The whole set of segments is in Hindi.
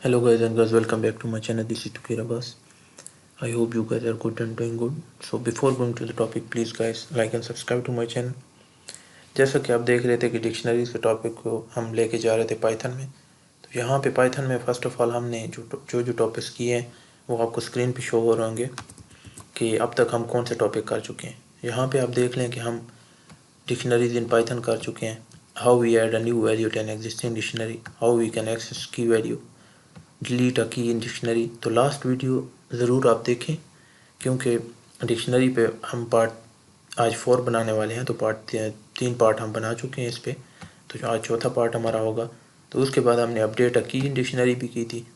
Hello guys and girls, welcome back to my channel. This is Tukir Abbas. I hope you guys are good and doing good. So before going to the topic, please guys like and subscribe to my channel. जैसा कि आप देख रहे थे कि डिक्शनरीज के टॉपिक को हम लेके जा रहे थे पाइथन में। तो यहाँ पे पाइथन में फ़र्स्ट ऑफ ऑल हमने जो टॉपिक्स किए हैं वो आपको स्क्रीन पे शो हो रहे होंगे कि अब तक हम कौन से टॉपिक कर चुके हैं। यहाँ पे आप देख लें कि हम डिक्शनरीज इन पाइथन कर चुके हैं। How we add a new value to an existing dictionary, how we can access key value, delete a key in dictionary. तो लास्ट वीडियो ज़रूर आप देखें क्योंकि डिक्शनरी पे हम पार्ट आज 4 बनाने वाले हैं। तो पार्ट 3 पार्ट हम बना चुके हैं इस पे, तो आज चौथा पार्ट हमारा होगा। तो उसके बाद हमने update a key in dictionary भी की थी।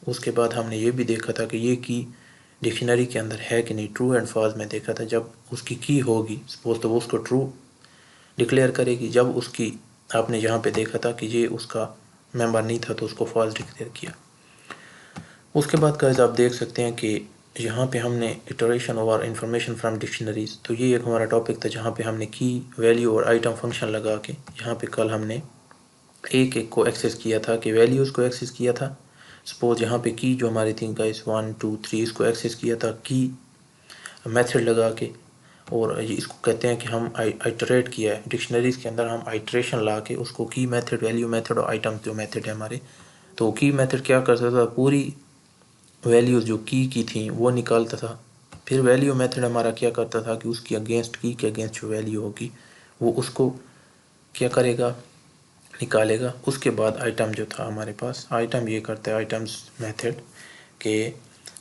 उसके बाद हमने ये भी देखा था कि ये की डिक्शनरी के अंदर है कि नहीं, ट्रू एंड फॉल्स में देखा था। जब उसकी की होगी सपोज तो वो उसको ट्रू डिक्लेयर करेगी, जब उसकी आपने यहाँ पे देखा था कि ये उसका मेंबर नहीं था तो उसको फॉल्स डिक्लेयर किया। उसके बाद गाइस आप देख सकते हैं कि यहाँ पे हमने iteration over information from dictionaries. तो ये एक हमारा टॉपिक था जहाँ पे हमने की वैल्यू और आइटम फंक्शन लगा के यहाँ पे कल हमने एक एक को एक्सेस किया था कि वैल्यूज़ को एक्सेस किया था। सपोज यहाँ पे की जो हमारी थी गाइस 1 2 3 इसको एक्सेस किया था की मेथड लगा के। और इसको कहते हैं कि हम आइटरेट किया है। डिक्शनरीज के अंदर हम आइटरेशन ला के उसको की मेथड, वैल्यू मेथड और आइटम जो मेथड है हमारे, तो की मेथड क्या करता था, पूरी वैल्यूज़ जो की थी वो निकालता था। फिर वैल्यू मेथड हमारा क्या करता था कि उसकी अगेंस्ट की के अगेंस्ट जो वैल्यू होगी वो उसको क्या करेगा, निकालेगा। उसके बाद आइटम जो था हमारे पास, आइटम ये करता है आइटम्स मेथड के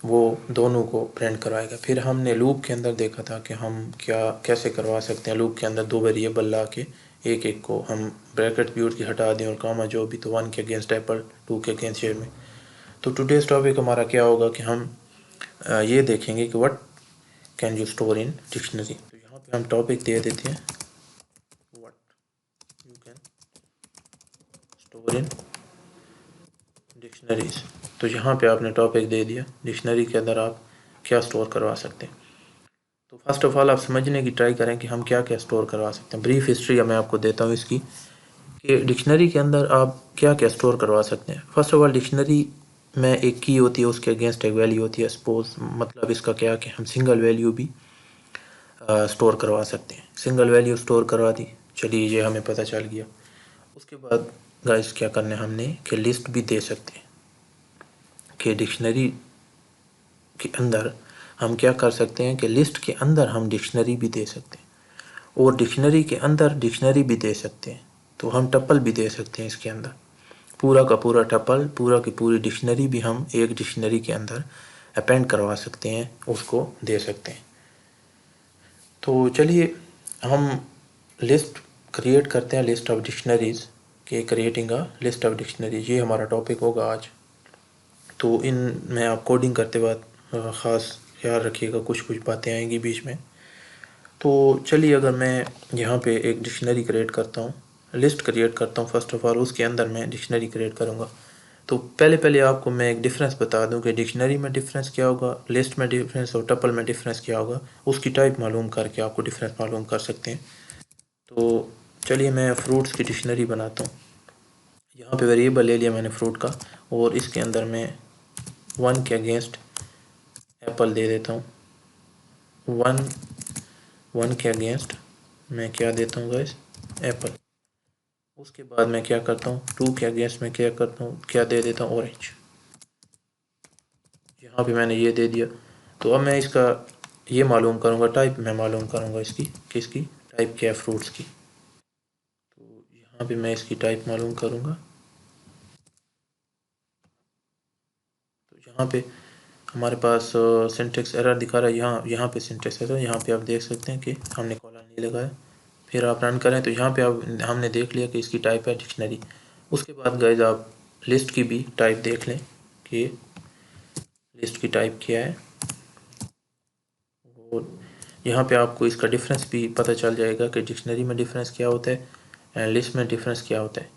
वो दोनों को प्रिंट करवाएगा। फिर हमने लूप के अंदर देखा था कि हम क्या कैसे करवा सकते हैं। लूप के अंदर 2 वेरिएबल ला के एक एक को हम ब्रैकेट भी की हटा दें और कामा जो भी, तो 1 के अगेंस्ट एप्पल, 2 के अगेंस्ट शेयर में। तो टुडेज टॉपिक हमारा क्या होगा कि हम ये देखेंगे कि what can you store in dictionary. तो यहाँ पे हम टॉपिक दे देते हैं what you can store in dictionaries. तो यहाँ पे आपने टॉपिक दे दिया डिक्शनरी के अंदर आप क्या स्टोर करवा सकते हैं। तो फर्स्ट ऑफ ऑल आप समझने की ट्राई करें कि हम क्या क्या स्टोर करवा सकते हैं। ब्रीफ हिस्ट्री मैं आपको देता हूँ इसकी कि डिक्शनरी के अंदर आप क्या क्या स्टोर करवा सकते हैं। फर्स्ट ऑफ ऑल डिक्शनरी में एक की होती है, उसके अगेंस्ट एक वैल्यू होती है। सपोज मतलब इसका क्या कि हम सिंगल वैल्यू भी स्टोर करवा सकते हैं। सिंगल वैल्यू स्टोर करवा दी, चलिए ये हमें पता चल गया। उसके बाद गाइस क्या करना है हमने कि लिस्ट भी दे सकते हैं कि डिक्शनरी के अंदर हम क्या कर सकते हैं कि लिस्ट के अंदर हम डिक्शनरी भी दे सकते हैं और डिक्शनरी के अंदर डिक्शनरी भी दे सकते हैं। तो हम टप्पल भी दे सकते हैं इसके अंदर, पूरा का पूरा टप्पल, पूरा की पूरी डिक्शनरी भी हम एक डिक्शनरी के अंदर अपेंड करवा सकते हैं, उसको दे सकते हैं। तो चलिए हम लिस्ट क्रिएट करते हैं, लिस्ट ऑफ डिक्शनरीज के creating a list of dictionaries, ये हमारा टॉपिक होगा आज। तो इन में आप कोडिंग करते वक्त ख़ास ख्याल रखिएगा, कुछ कुछ बातें आएंगी बीच में। तो चलिए अगर मैं यहाँ पे एक डिक्शनरी क्रिएट करता हूँ, लिस्ट क्रिएट करता हूँ फर्स्ट ऑफ ऑल, उसके अंदर मैं डिक्शनरी क्रिएट करूँगा। तो पहले आपको मैं एक डिफरेंस बता दूं कि डिक्शनरी में डिफरेंस क्या होगा, लिस्ट में डिफरेंस और टपल में डिफरेंस क्या होगा। उसकी टाइप मालूम करके आपको डिफरेंस मालूम कर सकते हैं। तो चलिए मैं फ्रूट्स की डिक्शनरी बनाता हूँ। यहाँ पे वेरिएबल ले लिया मैंने फ्रूट का और इसके अंदर मैं 1 के अगेंस्ट एप्पल दे देता हूँ। 1 के अगेंस्ट मैं क्या देता हूँ गाइस, एप्पल। उसके बाद मैं क्या करता हूँ, 2 के अगेंस्ट मैं क्या करता हूँ, क्या दे देता हूँ, ऑरेंज। यहाँ पे मैंने ये दे दिया। तो अब मैं इसका ये मालूम करूँगा, टाइप मैं मालूम करूँगा इसकी, किसकी टाइप क्या है, फ्रूट्स की। तो यहाँ पे मैं इसकी टाइप मालूम करूँगा। तो यहाँ पे हमारे पास सिंटेक्स एरर दिखा रहा है, यहाँ पे सिंटेक्स एरर, यहाँ पे आप देख सकते हैं कि हमने कॉलन नहीं लगाया। फिर आप रन करें तो यहाँ पे आप हमने देख लिया कि इसकी टाइप है डिक्शनरी। उसके बाद गाइज आप लिस्ट की भी टाइप देख लें कि लिस्ट की टाइप क्या है, और यहाँ पे आपको इसका डिफरेंस भी पता चल जाएगा कि डिक्शनरी में डिफरेंस क्या होता है एंड लिस्ट में डिफरेंस क्या होता है।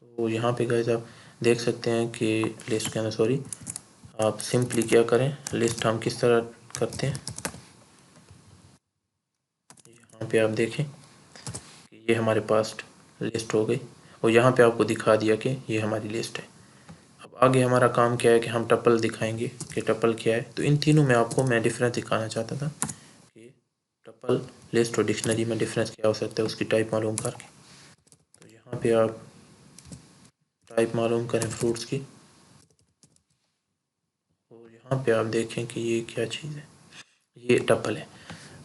तो यहाँ पे गाइस आप देख सकते हैं कि लिस्ट के अंदर, सॉरी, आप सिंपली क्या करें, लिस्ट हम किस तरह करते हैं। यहाँ पे आप देखें कि ये हमारे पास लिस्ट हो गई। और यहाँ पे आपको दिखा दिया कि ये हमारी लिस्ट है। अब आगे हमारा काम क्या है कि हम टपल दिखाएंगे कि टपल क्या है। तो इन तीनों में आपको मैं डिफरेंस दिखाना चाहता था कि टपल, लिस्ट और डिक्शनरी में डिफरेंस क्या हो सकता है, उसकी टाइप मालूम करके। तो यहाँ पे आप टाइप मालूम करें फ्रूट्स की, और यहाँ पे आप देखें कि ये क्या चीज़ है, ये टपल है।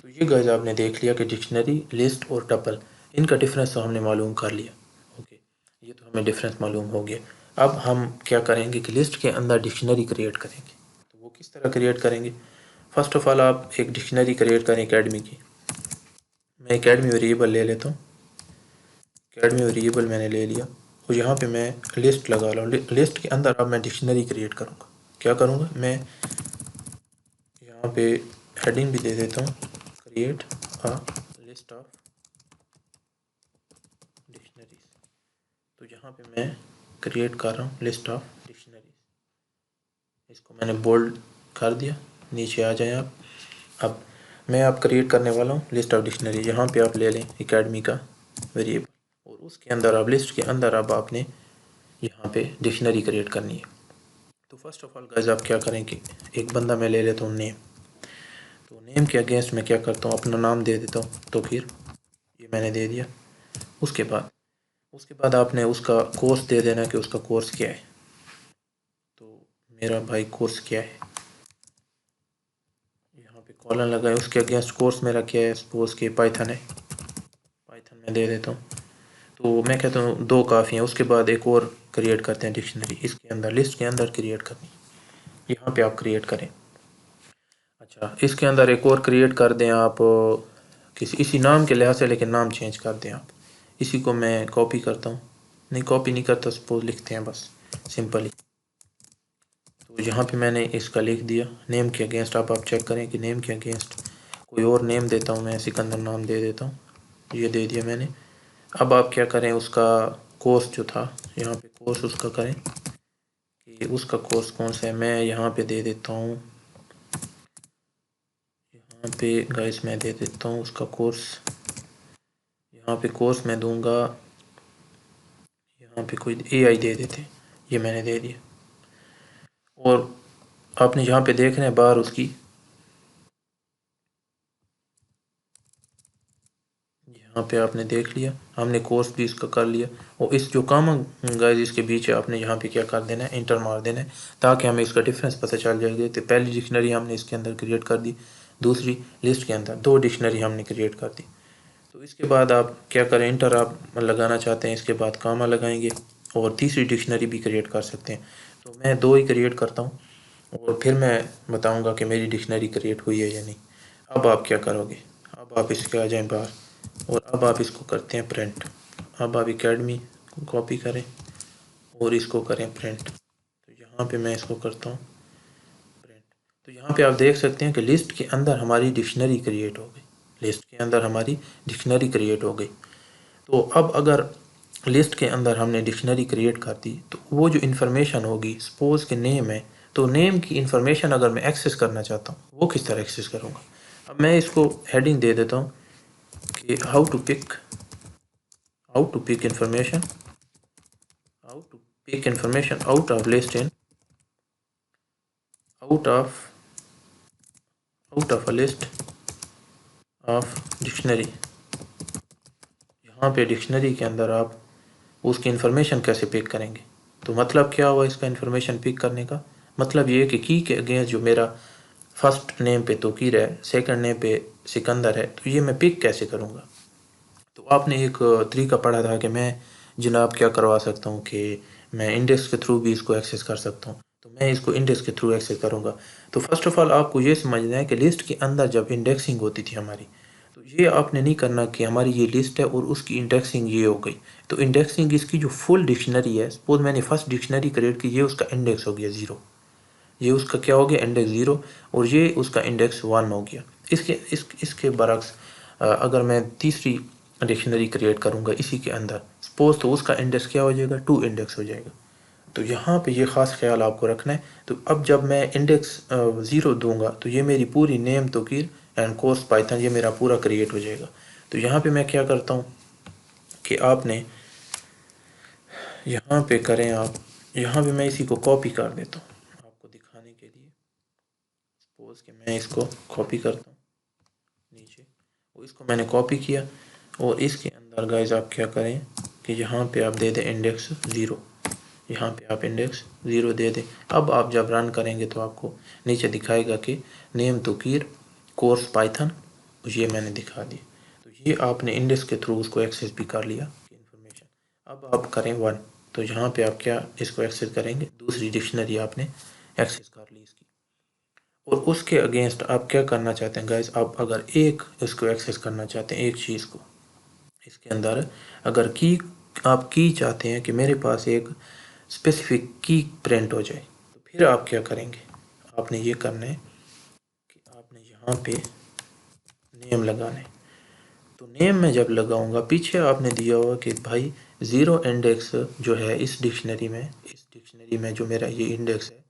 तो ये गाइस आपने देख लिया कि डिक्शनरी, लिस्ट और टपल, इनका डिफरेंस तो हमने मालूम कर लिया। ओके, ये तो हमें डिफरेंस मालूम हो गया। अब हम क्या करेंगे कि लिस्ट के अंदर डिक्शनरी क्रिएट करेंगे। तो वो किस तरह क्रिएट करेंगे? फर्स्ट ऑफ ऑल आप एक डिक्शनरी क्रिएट करें एकेडमी की। मैं एकेडमी वेरिएबल ले लेता हूँ। एकेडमी वेरिएबल मैंने ले लिया और यहाँ पे मैं लिस्ट लगा रहा हूँ। लिस्ट के अंदर अब मैं डिक्शनरी क्रिएट करूँगा। क्या करूँगा, मैं यहाँ पे हेडिंग भी दे देता हूँ, create a list of dictionaries. तो यहाँ पे मैं क्रिएट कर रहा हूँ लिस्ट ऑफ डिक्शनरीज। इसको मैंने बोल्ड कर दिया, नीचे आ जाए आप। अब मैं आप क्रिएट करने वाला हूँ लिस्ट ऑफ डिक्शनरी। यहाँ पे आप ले लें एकेडमी का वेरिएबल और उसके अंदर आप लिस्ट के अंदर अब आपने यहाँ पे डिक्शनरी क्रिएट करनी है। तो फर्स्ट ऑफ ऑल गाइस आप क्या करें कि एक बंदा मैं ले लेता हूँ नेम। तो नेम के अगेंस्ट मैं क्या करता हूँ, अपना नाम दे देता हूँ। तो फिर ये मैंने दे दिया। उसके बाद आपने उसका कोर्स दे देना कि उसका कोर्स क्या है। तो मेरा भाई कोर्स क्या है, यहाँ पे कॉलन लगाए। उसके अगेंस्ट कोर्स मेरा क्या है, सपोज के पाइथन है, पाइथन में दे देता हूँ। तो मैं कहता हूँ 2 काफ़ी हैं। उसके बाद एक और क्रिएट करते हैं डिक्शनरी, इसके अंदर लिस्ट के अंदर क्रिएट करनी, यहाँ पे आप क्रिएट करें। अच्छा, इसके अंदर एक और क्रिएट कर दें आप किसी इसी नाम के लिहाज से, लेकिन नाम चेंज कर दें आप। इसी को मैं कॉपी करता हूँ, नहीं कॉपी नहीं करता, सपोज लिखते हैं बस सिंपली। तो यहाँ पे मैंने इसका लिख दिया नेम के अगेंस्ट। आप चेक करें कि नेम के अगेंस्ट कोई और नेम देता हूँ, मैं सिकंदर नाम दे देता हूँ, ये दे दिया मैंने। अब आप क्या करें, उसका कोर्स जो था यहाँ पे कोर्स उसका करें कि उसका कोर्स कौन सा है। मैं यहाँ पे दे देता हूँ, यहाँ पे गाइस मैं दे देता हूँ उसका कोर्स। यहाँ पे कोर्स मैं दूंगा, यहाँ पे कोई AI दे देते हैं, ये मैंने दे दिया। और आपने यहाँ पे देख रहे हैं बाहर उसकी, यहाँ पे आपने देख लिया, हमने कोर्स भी इसका कर लिया। और इस जो कॉमन गाइस इसके बीच है, आपने यहाँ पे क्या कर देना है, इंटर मार देना है, ताकि हमें इसका डिफरेंस पता चल जाएगा। तो पहली डिक्शनरी हमने इसके अंदर क्रिएट कर दी, दूसरी लिस्ट के अंदर 2 डिक्शनरी हमने क्रिएट कर दी। तो इसके बाद आप क्या करें, इंटर आप लगाना चाहते हैं, इसके बाद कामा लगाएंगे और तीसरी डिक्शनरी भी क्रिएट कर सकते हैं। तो मैं 2 ही क्रिएट करता हूँ और फिर मैं बताऊँगा कि मेरी डिक्शनरी क्रिएट हुई है या नहीं। अब आप क्या करोगे, अब आप इसके आ जाएँ बाहर और अब आप इसको करते हैं प्रिंट। अब आप एकेडमी को कॉपी करें और इसको करें प्रिंट। तो यहाँ पे मैं इसको करता हूँ प्रिंट। तो यहाँ पे आप देख सकते हैं कि लिस्ट के अंदर हमारी डिक्शनरी क्रिएट हो गई, लिस्ट के अंदर हमारी डिक्शनरी क्रिएट हो गई। तो अब अगर लिस्ट के अंदर हमने डिक्शनरी क्रिएट कर दी, तो वो जो इन्फॉर्मेशन होगी, सपोज के नेम है, तो नेम की इन्फॉर्मेशन अगर मैं एक्सेस करना चाहता हूँ, वो किस तरह एक्सेस करूँगा। अब मैं इसको हेडिंग दे देता हूँ कि how to pick information out of list in out of a list of dictionary. यहाँ पे डिक्शनरी के अंदर आप उसकी इन्फॉर्मेशन कैसे पिक करेंगे। तो मतलब क्या हुआ इसका इन्फॉर्मेशन पिक करने का, मतलब ये है कि की के अगेंस्ट जो मेरा फर्स्ट नेम पे तोकीर है, सेकंड नेम पे सिकंदर है, तो ये मैं पिक कैसे करूँगा। तो आपने एक तरीका पढ़ा था कि मैं जनाब क्या करवा सकता हूँ कि मैं इंडेक्स के थ्रू भी इसको एक्सेस कर सकता हूँ। तो मैं इसको इंडेक्स के थ्रू एक्सेस करूँगा। तो फर्स्ट ऑफ ऑल आपको ये समझना है कि लिस्ट के अंदर जब इंडेक्सिंग होती थी हमारी, तो ये आपने नहीं करना कि हमारी ये लिस्ट है और उसकी इंडेक्सिंग ये हो गई। तो इंडेक्सिंग इसकी जो फुल डिक्शनरी है, सपोज मैंने फर्स्ट डिक्शनरी क्रिएट की, ये उसका इंडेक्स हो गया 0, ये उसका क्या हो गया, इंडेक्स 0, और ये उसका इंडेक्स 1 हो गया। इसके बरक्स अगर मैं तीसरी डिक्शनरी क्रिएट करूँगा इसी के अंदर सपोज, तो उसका इंडेक्स क्या हो जाएगा, 2 इंडेक्स हो जाएगा। तो यहाँ पे ये ख़ास ख्याल आपको रखना है। तो अब जब मैं इंडेक्स 0 दूंगा, तो ये मेरी पूरी name Toqeer and course Python ये मेरा पूरा क्रिएट हो जाएगा। तो यहाँ पे मैं क्या करता हूँ कि आपने यहाँ पे करें आप, यहाँ पे मैं इसी को कॉपी कर देता हूँ आपको दिखाने के लिए। सपोज कि मैं इसको कॉपी करता हूँ नीचे, और इसको मैंने कॉपी किया, और इसके अंदर गाइस आप क्या करें कि यहाँ पे आप दे दें इंडेक्स 0, यहाँ पे आप इंडेक्स 0 दे दें। अब आप जब रन करेंगे तो आपको नीचे दिखाएगा कि नेम तुकीर कोर्स पाइथन, ये मैंने दिखा दिया। तो ये आपने इंडेक्स के थ्रू उसको एक्सेस भी कर लिया इन्फॉर्मेशन। अब आप करें 1, तो यहाँ पे आप क्या इसको एक्सेस करेंगे, दूसरी डिक्शनरी आपने एक्सेस कर ली इसकी। और उसके अगेंस्ट आप क्या करना चाहते हैं गाइस, आप अगर एक इसको एक्सेस करना चाहते हैं, एक चीज़ को इसके अंदर, अगर की आप की चाहते हैं कि मेरे पास एक स्पेसिफिक की प्रिंट हो जाए, तो फिर आप क्या करेंगे, आपने ये करना है कि आपने यहाँ पे नेम लगाना है। तो नेम में जब लगाऊंगा, पीछे आपने दिया होगा कि भाई 0 इंडेक्स जो है इस डिक्शनरी में जो मेरा ये इंडेक्स है,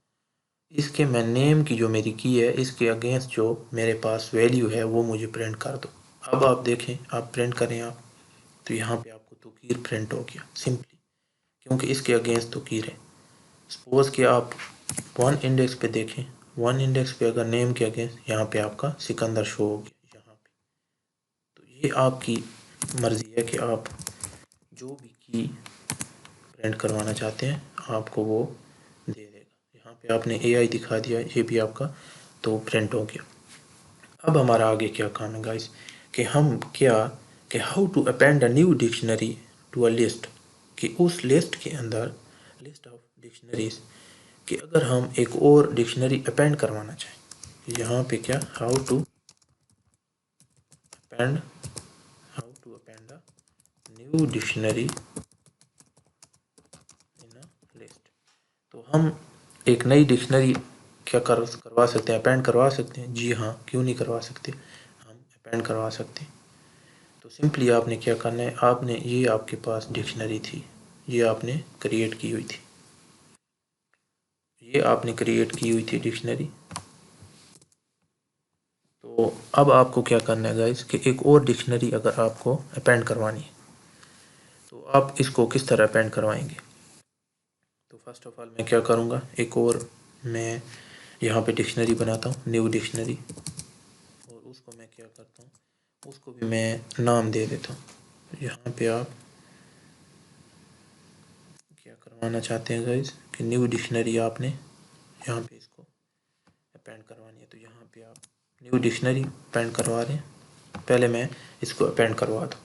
इसके मैं नेम की जो मेरी की है इसके अगेंस्ट जो मेरे पास वैल्यू है वो मुझे प्रिंट कर दो। अब आप देखें, आप प्रिंट करें आप, तो यहाँ पे आपको तुकीर प्रिंट हो गया सिंपली, क्योंकि इसके अगेंस्ट तुकीर है। सपोज कि आप 1 इंडेक्स पे देखें, 1 इंडेक्स पे अगर नेम के अगेंस्ट यहाँ पे आपका सिकंदर शो हो गया यहाँ पे, तो ये आपकी मर्ज़ी है कि आप जो भी की प्रिंट करवाना चाहते हैं आपको वो दे देगा। यहाँ पे आपने AI दिखा दिया, ये भी आपका तो प्रिंट हो गया। अब हमारा आगे क्या काम है गाइस, कि हम क्या कि how to append a new dictionary to a list, कि उस लिस्ट के अंदर, लिस्ट ऑफ डिक्शनरीज, कि अगर हम एक और डिक्शनरी अपेंड करवाना चाहें, यहाँ पे क्या append how to append a new dictionary in a list. तो हम एक नई डिक्शनरी क्या करवा सकते हैं, अपेंड करवा सकते हैं। जी हाँ, क्यों नहीं करवा सकते, हम अपेंड करवा सकते हैं। तो सिंपली आपने क्या करना है, आपने ये आपके पास डिक्शनरी थी, ये आपने क्रिएट की हुई थी, ये आपने क्रिएट की हुई थी डिक्शनरी। तो अब आपको क्या करना है गाइस, कि एक और डिक्शनरी अगर आपको अपेंड करवानी है, तो आप इसको किस तरह अपेंड करवाएंगे। तो फर्स्ट ऑफ ऑल मैं क्या करूँगा, एक और मैं यहाँ पे डिक्शनरी बनाता हूँ, न्यू डिक्शनरी, और उसको मैं क्या करता हूँ, उसको भी मैं नाम दे देता हूँ। यहाँ पे आप क्या करवाना चाहते हैं गाइस, कि न्यू डिक्शनरी आपने यहाँ पे इसको अपेंड करवानी है, तो यहाँ पे आप न्यू डिक्शनरी अपेंड करवा रहे हैं। पहले मैं इसको अपेंड करवा दूँ,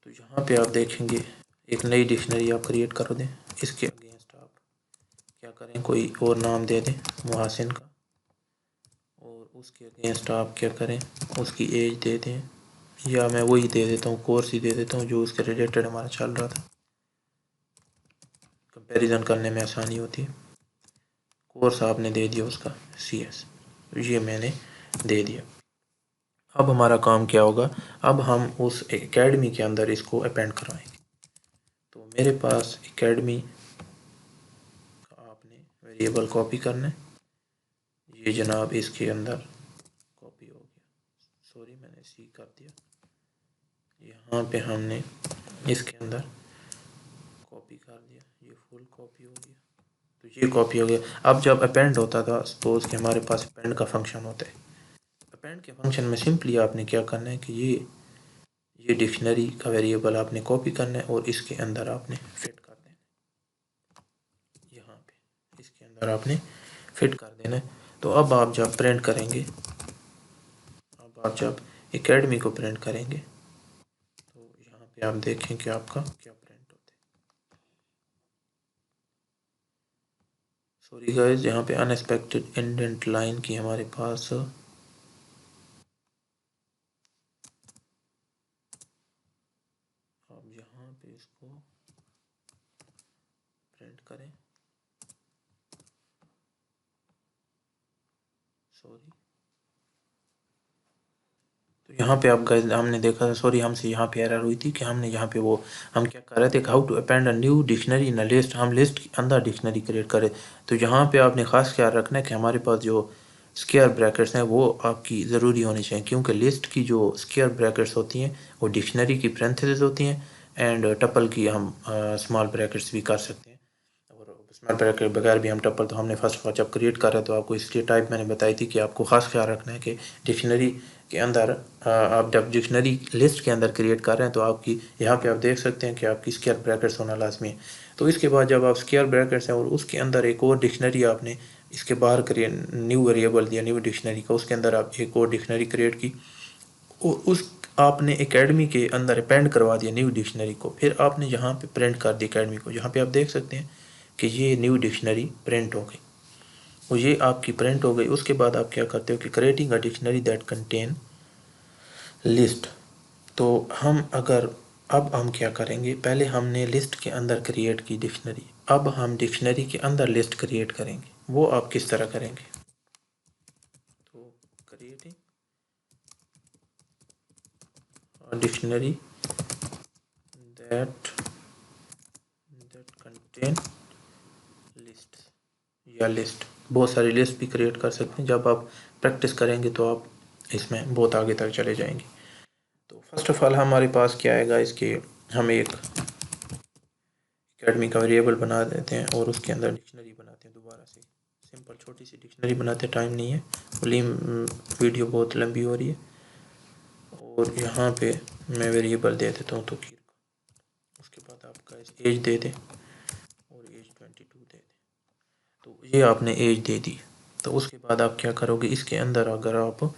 तो यहाँ पे आप देखेंगे एक नई डिक्शनरी आप क्रिएट कर दें, इसके अगेंस्ट आप क्या करें, कोई और नाम दे दें मुहासिन का, और उसके अगेंस्ट आप क्या करें, उसकी एज दे दें, या मैं वही दे देता हूँ, कोर्स ही दे देता हूँ जो उसके रिलेटेड हमारा चल रहा था, कंपैरिजन करने में आसानी होती है। कोर्स आपने दे दिया उसका CS, ये मैंने दे दिया। अब हमारा काम क्या होगा, अब हम उस एकेडमी के अंदर इसको अपेंड करवाएंगे। तो मेरे पास एकेडमी का आपने वेरिएबल कॉपी करना है, ये जनाब इसके अंदर कॉपी हो गया, सॉरी मैंने सी कर दिया, यहाँ पे हमने इसके अंदर कॉपी कर दिया, ये फुल कॉपी हो गया, तो ये कॉपी हो गया। अब जब अपेंड होता था, सपोज कि हमारे पास अपेंड का फंक्शन होता है, अपेंड के फंक्शन में सिंपली आपने क्या करना है कि ये डिक्शनरी का वेरिएबल आपने कॉपी करना है और इसके अंदर आपने फिट कर देना है, यहाँ पे इसके अंदर आपने फिट कर देना है। तो अब आप जब प्रिंट करेंगे, अब आप जब एकेडमी को प्रिंट करेंगे, तो यहाँ पे आप देखें कि आपका क्या प्रिंट होता है। सॉरी गाइस, यहाँ पे अनएक्सपेक्टेड इंडेंट लाइन की हमारे पास, अब यहाँ पे इसको प्रिंट करें, सॉरी, तो यहाँ पे आप गाइस हमने देखा था, सॉरी हमसे यहाँ पे एरर हुई थी कि हमने यहाँ पे वो हम क्या कर रहे थे, how to append a new dictionary in a list, हम लिस्ट के अंदर डिक्शनरी क्रिएट करें। तो यहाँ पे आपने ख़ास ख्याल रखना है कि हमारे पास जो स्क्वायर ब्रैकेट्स हैं वो आपकी ज़रूरी होनी चाहिए, क्योंकि लिस्ट की जो स्क्वायर ब्रैकेट्स होती हैं वो डिक्शनरी की पैरेंथेसिस होती हैं, एंड टपल की हम स्मॉल ब्रैकेट्स भी कर सकते हैं, और स्मॉल ब्रैकेट बगैर भी हम टपल, तो हमने फर्स्ट ऑफ ऑल जब क्रिएट कर रहे तो आपको इसकी टाइप मैंने बताई थी कि आपको ख़ास ख्याल रखना है कि डिक्शनरी के अंदर आप जब डिक्शनरी लिस्ट के अंदर क्रिएट कर रहे हैं तो आपकी यहाँ पे आप देख सकते हैं कि आपकी स्क्वायर ब्रैकेट्स होना लाजमी है। तो इसके बाद जब आप स्क्वायर ब्रैकेट्स हैं और उसके अंदर एक और डिक्शनरी आपने इसके बाहर क्रिएट न्यू वेरिएबल दिया न्यू डिक्शनरी का, उसके अंदर आप एक और डिक्शनरी क्रिएट की और उस आपने एकेडमी के अंदर अपेंड करवा दिया न्यू डिक्शनरी को, फिर आपने यहाँ पे प्रिंट कर दिया एकेडमी को। यहाँ पे आप देख सकते हैं कि ये न्यू डिक्शनरी प्रिंट हो गई और ये आपकी प्रिंट हो गई। उसके बाद आप क्या करते हो कि creating a dictionary that contain list. तो हम अगर अब हम क्या करेंगे, पहले हमने लिस्ट के अंदर क्रिएट की डिक्शनरी, अब हम डिक्शनरी के अंदर लिस्ट क्रिएट करेंगे। वो आप किस तरह करेंगे, तो creating dictionary that contain list या लिस्ट, बहुत सारी लिस्ट भी क्रिएट कर सकते हैं। जब आप प्रैक्टिस करेंगे तो आप इसमें बहुत आगे तक चले जाएंगे। तो फर्स्ट ऑफ ऑल हमारे पास क्या आएगा, इसके हम एक एकेडमी का वेरिएबल बना देते हैं और उसके अंदर डिक्शनरी बनाते हैं। दोबारा से सिंपल छोटी सी डिक्शनरी बनाते हैं, टाइम नहीं है, वीडियो बहुत लंबी हो रही है। और यहाँ पे मैं वेरिएबल दे देता हूँ तोकीर का, उसके बाद आपका एज दे दें और एज 22 दे दें। तो ये आपने एज दे दी। तो उसके बाद आप क्या करोगे, इसके अंदर अगर आप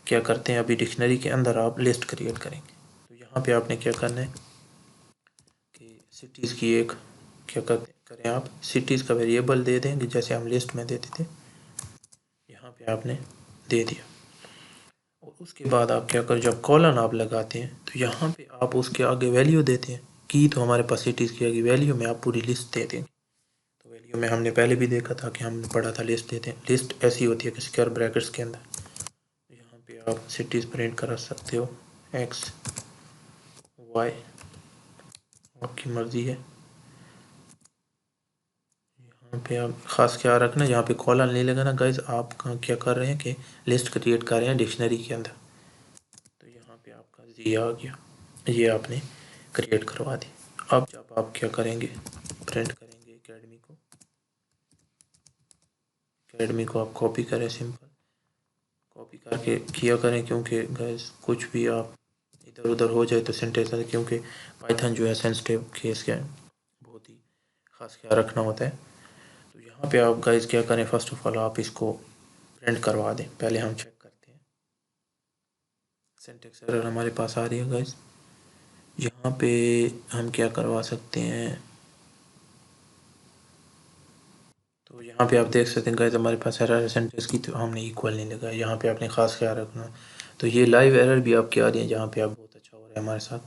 क्या करते हैं, अभी डिक्शनरी के अंदर आप लिस्ट क्रिएट करेंगे। तो यहाँ पे आपने क्या करना है कि सिटीज़ की एक क्या करें आप सिटीज़ का वेरिएबल दे देंगे, जैसे हम लिस्ट में देते थे, यहाँ पे आपने दे दिया। और उसके बाद आप क्या करें, जब कॉलन आप लगाते हैं तो यहाँ पे आप उसके आगे वैल्यू देते हैं की, तो हमारे पास सिटीज़ की आगे वैल्यू में आप पूरी लिस्ट दे देंगे। तो वैल्यू में हमने पहले भी देखा था कि हमने पढ़ा था लिस्ट देते हैं। लिस्ट ऐसी होती है कि स्क्वायर ब्रैकेट्स के अंदर यहाँ पे आप सिटीज़ प्रिंट कर सकते हो, एक्स वाई आपकी मर्ज़ी है। यहाँ पे आप ख़ास ख्याल रखना, यहाँ पे कॉलन नहीं लगाना गाइज। आप क्या कर रहे हैं कि लिस्ट क्रिएट कर रहे हैं डिक्शनरी के अंदर। तो यहाँ पे आपका जी आ गया, ये आपने क्रिएट करवा दी। अब जब आप क्या करेंगे, प्रिंट करेंगे एकेडमी को आप कॉपी करें, सिंपल कॉपी करके किया करें, क्योंकि गाइस कुछ भी आप इधर उधर हो जाए तो सिंटेक्स, क्योंकि पाइथन जो है सेंसिटिव केस का बहुत ही ख़ास ख्याल रखना होता है। तो यहाँ पे आप गाइस क्या करें, फर्स्ट ऑफ ऑल आप इसको प्रिंट करवा दें। पहले हम चेक करते हैं, सिंटेक्स एरर हमारे पास आ रही है गाइस। यहाँ पे हम क्या करवा सकते हैं, तो यहाँ पे आप देख सकते हैं गाइस हमारे पास एरर सिंटेक्स की, तो हमने इक्वल नहीं लगाया। यहाँ पे आपने ख़ास ख्याल रखना। तो ये लाइव एरर भी आपकी आ रही है, जहाँ पे आप बहुत अच्छा हो रहा है हमारे साथ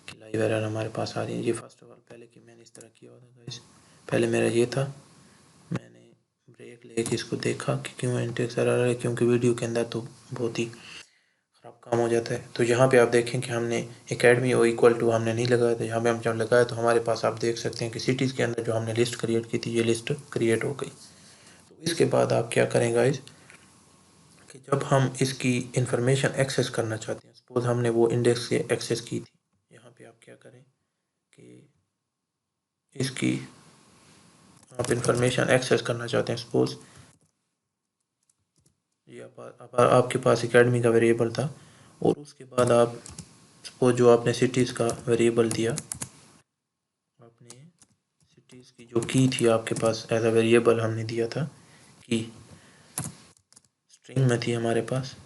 कि लाइव एरर हमारे पास आ रही है। ये फर्स्ट ऑफ ऑल पहले कि मैंने इस तरह किया होता गाइस, पहले मेरा ये था, मैंने ब्रेक लेके इसको देखा कि क्यों सिंटेक्स एरर है, क्योंकि वीडियो के अंदर तो बहुत ही ख़राब काम हो जाता है। तो यहाँ पे आप देखें कि हमने एकेडमी और इक्वल टू हमने नहीं लगाया था। यहाँ पे हम जब लगाया तो हमारे पास आप देख सकते हैं कि सिटीज़ के अंदर जो हमने लिस्ट क्रिएट की थी, ये लिस्ट क्रिएट हो गई। तो इसके बाद आप क्या करें गाइस कि जब हम इसकी इंफॉर्मेशन एक्सेस करना चाहते हैं, सपोज हमने वो इंडेक्स से एक्सेस की थी, यहाँ पे आप क्या करें कि इसकी आप इंफॉर्मेशन एक्सेस करना चाहते हैं। सपोज ये आपके पास एकेडमी का वेरिएबल था और उसके बाद आप सपोज जो आपने सिटीज़ का वेरिएबल दिया, आपने सिटीज़ की जो की थी आपके पास एज अ वेरिएबल हमने दिया था, की स्ट्रिंग में थी हमारे पास,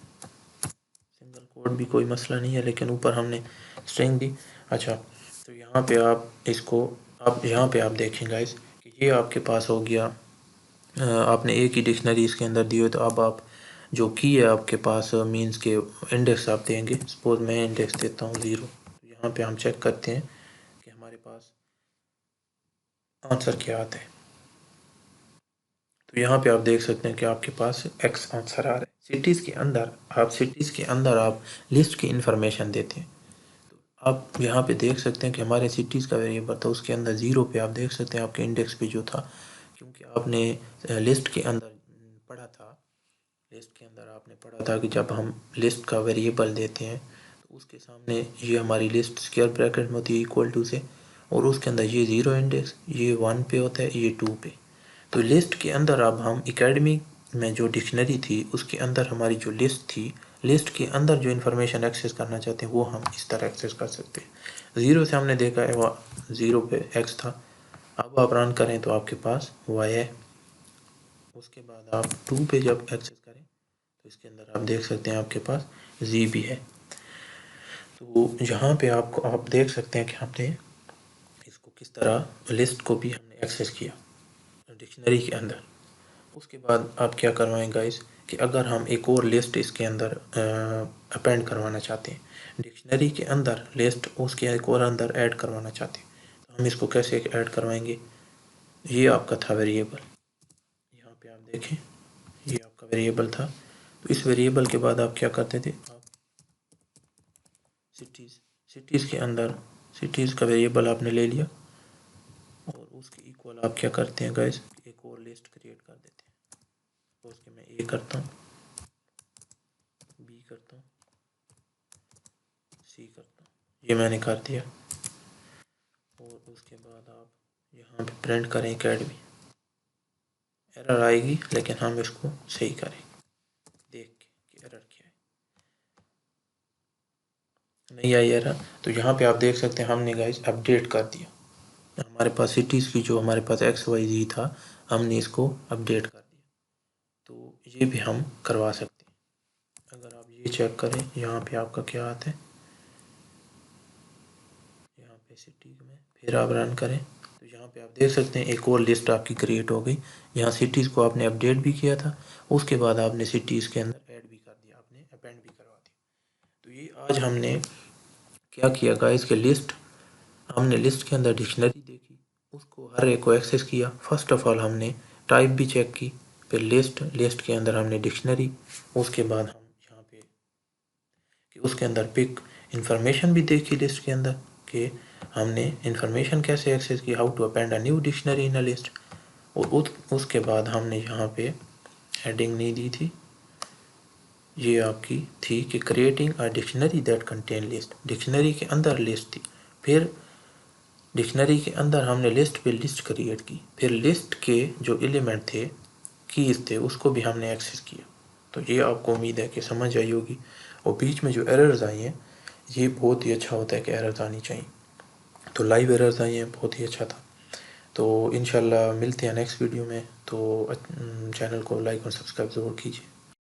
सिंगल कोड भी कोई मसला नहीं है, लेकिन ऊपर हमने स्ट्रिंग दी। अच्छा, तो यहाँ पे आप इसको आप यहाँ पे आप देखें गाइस कि ये आपके पास हो गया। आपने एक ही डिक्शनरी इसके अंदर दी हो, तो अब आप जो की है आपके पास मीन्स के इंडेक्स आप देंगे। सपोज मैं इंडेक्स देता हूँ 0। तो यहाँ पे हम चेक करते हैं कि हमारे पास आंसर क्या आता है। तो यहाँ पे आप देख सकते हैं कि आपके पास एक्स आंसर आ रहा है। सिटीज़ के अंदर आप लिस्ट की इंफॉर्मेशन देते हैं। तो आप यहाँ पे देख सकते हैं कि हमारे सिटीज़ का वेरिएबल था, उसके अंदर 0 पे आप देख सकते हैं आपके इंडेक्स पे जो था, क्योंकि आपने लिस्ट के अंदर पढ़ा था, लिस्ट के अंदर आपने पढ़ा था कि जब हम लिस्ट का वेरिएबल देते हैं तो उसके सामने ये हमारी लिस्ट स्क्वायर ब्रैकेट में होती है इक्वल टू से, और उसके अंदर ये 0 इंडेक्स, ये 1 पे होता है, ये 2 पे। तो लिस्ट के अंदर अब हम एकेडमी में जो डिक्शनरी थी उसके अंदर हमारी जो लिस्ट थी, लिस्ट के अंदर जो इन्फॉर्मेशन एक्सेस करना चाहते हैं वो हम इस तरह एक्सेस कर सकते हैं। 0 से हमने देखा है, वो 0 पे x था। अब आप रन करें तो आपके पास y है। उसके बाद आप 2 पे जब एक्सेस करें तो इसके अंदर आप देख सकते हैं आपके पास z भी है। तो यहाँ पे आपको आप देख सकते हैं कि हमने इसको किस तरह लिस्ट को भी हमने एक्सेस किया डिक्शनरी के अंदर। उसके बाद आप क्या करवाएं गाइस कि अगर हम एक और लिस्ट इसके अंदर अपेंड करवाना चाहते हैं, डिक्शनरी के अंदर लिस्ट उसके एक और अंदर ऐड करवाना चाहते हैं, तो हम इसको कैसे ऐड करवाएंगे। ये आपका था वेरिएबल, यहाँ पे आप देखें ये आपका वेरिएबल था। तो इस वेरिएबल के बाद आप क्या करते थे, आप सिटीज़ के अंदर सिटीज़ का वेरिएबल आपने ले लिया और उसके इक्वल आप क्या करते हैं गाइस, एक और लिस्ट क्रिएट कर देते हैं। तो उसके मैं ए करता हूँ, बी करता हूँ, सी करता हूँ, ये मैंने कर दिया। और उसके बाद आप यहाँ पे प्रिंट करें एकेडमी। एरर आएगी लेकिन हम इसको सही करेंगे देख के कि एरर क्या है। नहीं आई एरर, तो यहाँ पे आप देख सकते हैं हमने गाइस अपडेट कर दिया। हमारे पास सिटीज़ की जो हमारे पास XYZ था, हमने इसको अपडेट कर दिया। तो ये भी हम करवा सकते हैं। अगर आप ये चेक करें यहाँ पे आपका क्या आता है, यहाँ पे सिटी में फिर आप रन करें तो यहाँ पे आप देख सकते हैं एक और लिस्ट आपकी क्रिएट हो गई। यहाँ सिटीज़ को आपने अपडेट भी किया था, उसके बाद आपने सिटीज़ के अंदर ऐड भी कर दिया, आपने अपेंड भी करवा दिया। तो ये आज हमने क्या किया गाइस कि लिस्ट, हमने लिस्ट के अंदर डिक्शनरी देखी, उसको हर एक को एक्सेस किया। फर्स्ट ऑफ ऑल हमने टाइप भी चेक की, फिर लिस्ट के अंदर हमने डिक्शनरी, उसके बाद हम यहाँ पे कि उसके अंदर पिक इंफॉर्मेशन भी देखी लिस्ट के अंदर कि हमने इंफॉर्मेशन कैसे एक्सेस की, how to append a new dictionary in a list. और उसके बाद हमने यहाँ पे हेडिंग नहीं दी थी, ये आपकी थी कि creating a dictionary that contain list, dictionary के अंदर लिस्ट थी। फिर डिक्शनरी के अंदर हमने लिस्ट पे लिस्ट क्रिएट की, फिर लिस्ट के जो एलिमेंट थे, कीज़ थे, उसको भी हमने एक्सेस किया। तो ये आपको उम्मीद है कि समझ आई होगी। और बीच में जो एरर्स आई हैं, ये बहुत ही अच्छा होता है कि एरर्स आनी चाहिए। तो लाइव एरर्स आई हैं, बहुत ही अच्छा था। तो इंशाल्लाह मिलते हैं नेक्स्ट वीडियो में। तो चैनल को लाइक और सब्सक्राइब ज़रूर कीजिए।